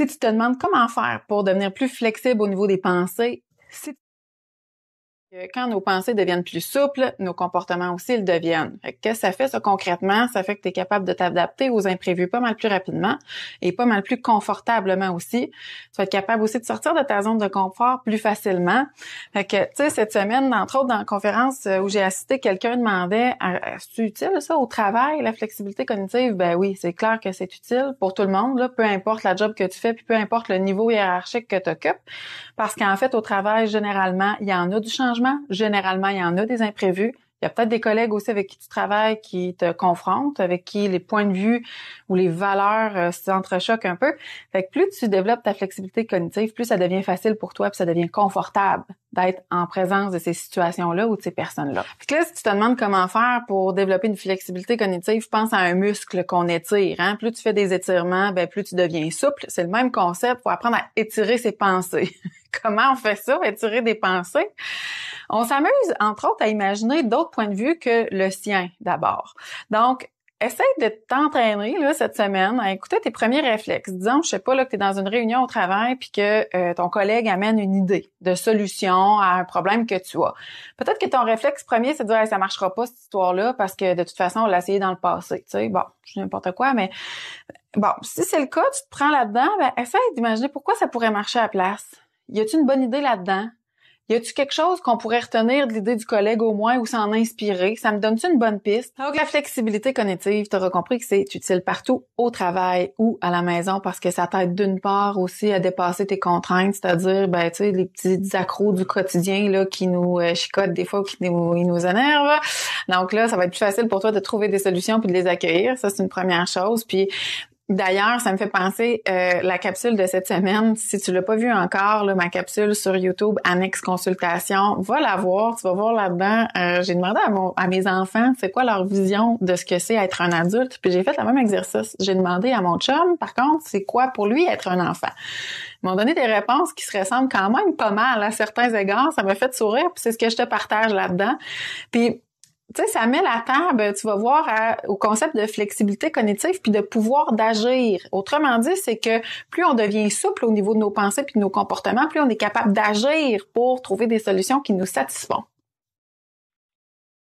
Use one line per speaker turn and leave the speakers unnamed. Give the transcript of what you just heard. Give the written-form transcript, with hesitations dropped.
Si tu te demandes comment faire pour devenir plus flexible au niveau des pensées, quand nos pensées deviennent plus souples, nos comportements aussi le deviennent. Qu'est-ce que ça fait, ça, concrètement? Ça fait que tu es capable de t'adapter aux imprévus pas mal plus rapidement et pas mal plus confortablement aussi. Tu vas être capable aussi de sortir de ta zone de confort plus facilement. Fait que, tu sais, cette semaine, entre autres, dans la conférence où j'ai assisté, quelqu'un demandait, est-ce utile, ça, au travail, la flexibilité cognitive? Ben oui, c'est clair que c'est utile pour tout le monde, là, peu importe la job que tu fais, puis peu importe le niveau hiérarchique que tu occupes. Parce qu'en fait, au travail, généralement, il y en a du changement. Généralement, il y en a des imprévus. Il y a peut-être des collègues aussi avec qui tu travailles qui te confrontent, avec qui les points de vue ou les valeurs s'entrechoquent un peu. Fait que plus tu développes ta flexibilité cognitive, plus ça devient facile pour toi, puis ça devient confortable d'être en présence de ces situations-là ou de ces personnes-là. Fait que là, si tu te demandes comment faire pour développer une flexibilité cognitive, pense à un muscle qu'on étire. Hein? Plus tu fais des étirements, ben plus tu deviens souple. C'est le même concept. Faut apprendre à étirer ses pensées. Comment on fait ça, étirer des pensées? On s'amuse, entre autres, à imaginer d'autres points de vue que le sien, d'abord. Donc, essaye de t'entraîner là cette semaine à écouter tes premiers réflexes. Disons, je sais pas, là, que tu es dans une réunion au travail puis que ton collègue amène une idée de solution à un problème que tu as. Peut-être que ton réflexe premier, c'est de dire hey, ça marchera pas cette histoire-là parce que de toute façon, on l'a essayé dans le passé. Tu sais, bon, je dis n'importe quoi, mais bon, si c'est le cas, tu te prends là-dedans, ben essaye d'imaginer pourquoi ça pourrait marcher à la place. Y a-t-il une bonne idée là-dedans? Y a-tu quelque chose qu'on pourrait retenir de l'idée du collègue au moins ou s'en inspirer? Ça me donne-tu une bonne piste? Donc, la flexibilité cognitive, tu auras compris que c'est utile partout au travail ou à la maison parce que ça t'aide d'une part aussi à dépasser tes contraintes, c'est-à-dire, ben, tu sais, les petits accros du quotidien, là, qui nous chicotent des fois ou qui nous énervent. Donc là, ça va être plus facile pour toi de trouver des solutions puis de les accueillir. Ça, c'est une première chose. Puis, d'ailleurs, ça me fait penser la capsule de cette semaine. Si tu l'as pas vue encore, là, ma capsule sur YouTube, Annexe Consultation, va la voir. Tu vas voir là-dedans. J'ai demandé à mes enfants c'est quoi leur vision de ce que c'est être un adulte. Puis j'ai fait le même exercice. J'ai demandé à mon chum, par contre, c'est quoi pour lui être un enfant. Ils m'ont donné des réponses qui se ressemblent quand même pas mal à certains égards. Ça m'a fait sourire. Puis c'est ce que je te partage là-dedans. Puis tu sais, ça met la table, tu vas voir, au concept de flexibilité cognitive puis de pouvoir d'agir. Autrement dit, c'est que plus on devient souple au niveau de nos pensées puis de nos comportements, plus on est capable d'agir pour trouver des solutions qui nous satisfont.